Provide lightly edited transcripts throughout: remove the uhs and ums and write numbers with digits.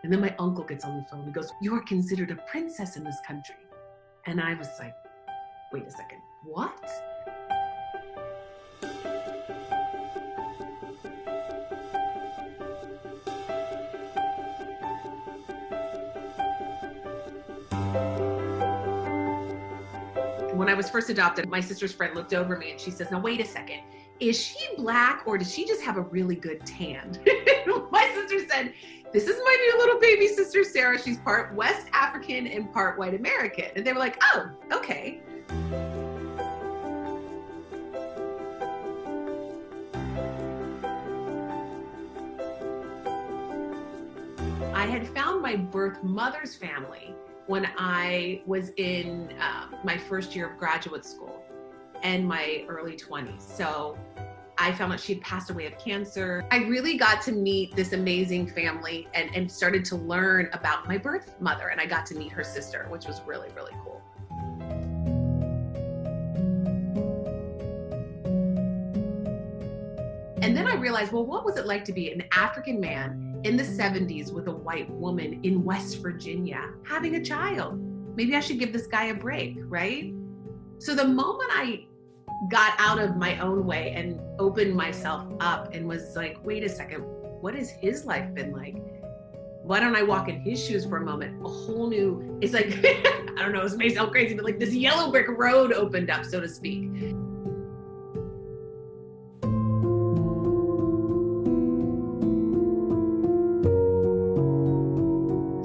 And then my uncle gets on the phone. He goes, "You're considered a princess in this country." And I was like, wait a second, what? When I was first adopted, my sister's friend looked over me and she says, "Now wait a second, is she Black or does she just have a really good tan?" My sister said, "This is my new little baby sister, Sarah. She's part West African and part white American." And they were like, "Oh, okay." I had found my birth mother's family when I was in my first year of graduate school and my early 20s. So I found out she had passed away of cancer. I really got to meet this amazing family and started to learn about my birth mother, and I got to meet her sister, which was really, really cool. And then I realized, well, what was it like to be an African man in the 70s with a white woman in West Virginia having a child? Maybe I should give this guy a break, right? So the moment I got out of my own way and opened myself up and was like, wait a second, what has his life been like? Why don't I walk in his shoes for a moment? A whole new, it's like, I don't know, this may sound crazy, but like this yellow brick road opened up, so to speak.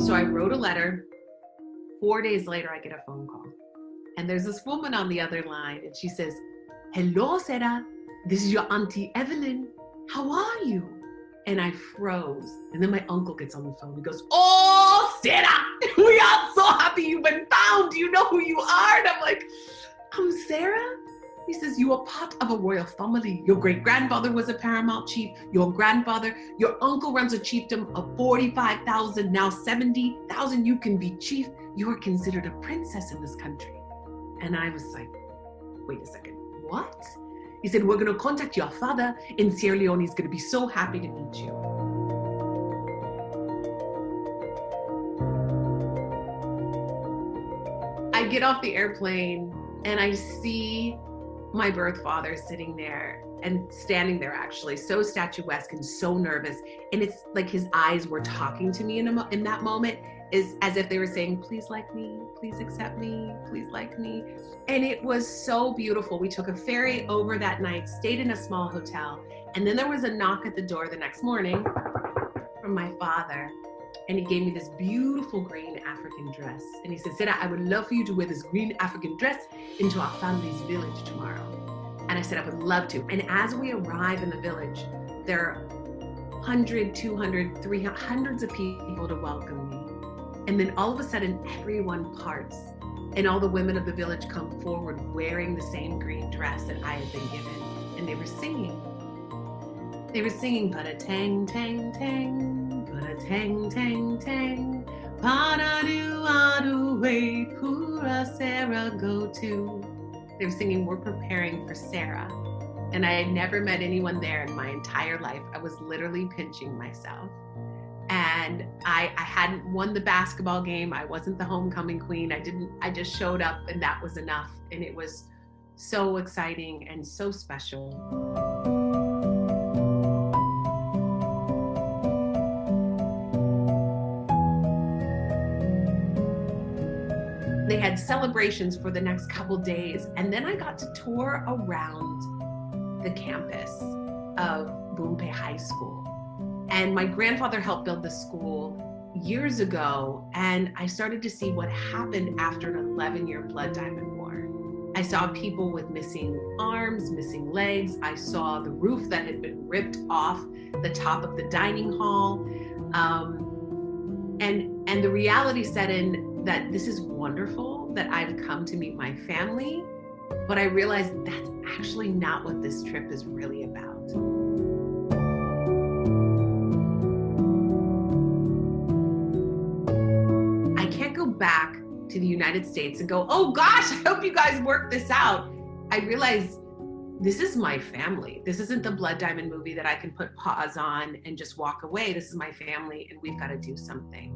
So I wrote a letter. 4 days later, I get a phone call. And there's this woman on the other line, and she says, "Hello, Sarah. This is your Auntie Evelyn. How are you?" And I froze. And then my uncle gets on the phone. He goes, "Oh, Sarah, we are so happy you've been found. Do you know who you are?" And I'm like, "I'm Sarah?" He says, "You are part of a royal family. Your great-grandfather was a paramount chief. Your grandfather, your uncle runs a chiefdom of 45,000, now 70,000. You can be chief. You are considered a princess in this country." And I was like, wait a second, what? He said, "We're going to contact your father in Sierra Leone. He's going to be so happy to meet you." I get off the airplane and I see my birth father sitting there and standing there, actually so statuesque and so nervous. And it's like his eyes were talking to me in that moment, is as if they were saying, "Please like me, please accept me, please like me." And it was so beautiful. We took a ferry over that night, stayed in a small hotel, and then there was a knock at the door the next morning from my father. And he gave me this beautiful green African dress. And he said, "Sarah, I would love for you to wear this green African dress into our family's village tomorrow." And I said, "I would love to." And as we arrive in the village, there are 100, 200, 300, hundreds of people to welcome me. And then all of a sudden, everyone parts. And all the women of the village come forward wearing the same green dress that I had been given. And they were singing. They were singing, "But a tang, tang, tang, but a tang, tang, tang, pa-da-do, ah-do, way, poora Sarah go to." They were singing, "We're preparing for Sarah." And I had never met anyone there in my entire life. I was literally pinching myself. And I hadn't won the basketball game. I wasn't the homecoming queen. I just showed up and that was enough. And it was so exciting and so special. They had celebrations for the next couple days. And then I got to tour around the campus of Boompe High School. And my grandfather helped build the school years ago. And I started to see what happened after an 11-year blood diamond war. I saw people with missing arms, missing legs. I saw the roof that had been ripped off the top of the dining hall. And the reality set in that this is wonderful that I've come to meet my family, but I realized that's actually not what this trip is really about. I can't go back to the United States and go, "Oh gosh, I hope you guys work this out." I realized this is my family. This isn't the Blood Diamond movie that I can put pause on and just walk away. This is my family, and we've got to do something.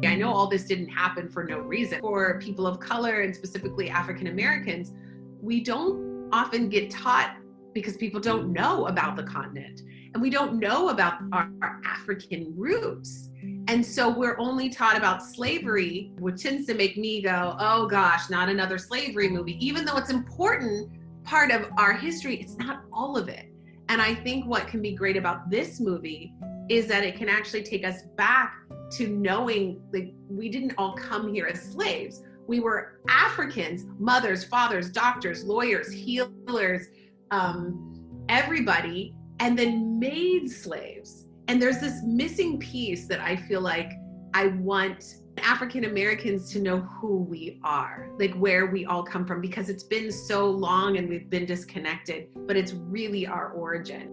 I know all this didn't happen for no reason. For people of color, and specifically African Americans, we don't often get taught, because people don't know about the continent and we don't know about our African roots. And so we're only taught about slavery, which tends to make me go, oh gosh, not another slavery movie. Even though it's an important part of our history, it's not all of it. And I think what can be great about this movie is that it can actually take us back to knowing that we didn't all come here as slaves. We were Africans, mothers, fathers, doctors, lawyers, healers, everybody, and then made slaves. And there's this missing piece that I feel like I want African Americans to know who we are, like where we all come from, because it's been so long and we've been disconnected, but it's really our origin.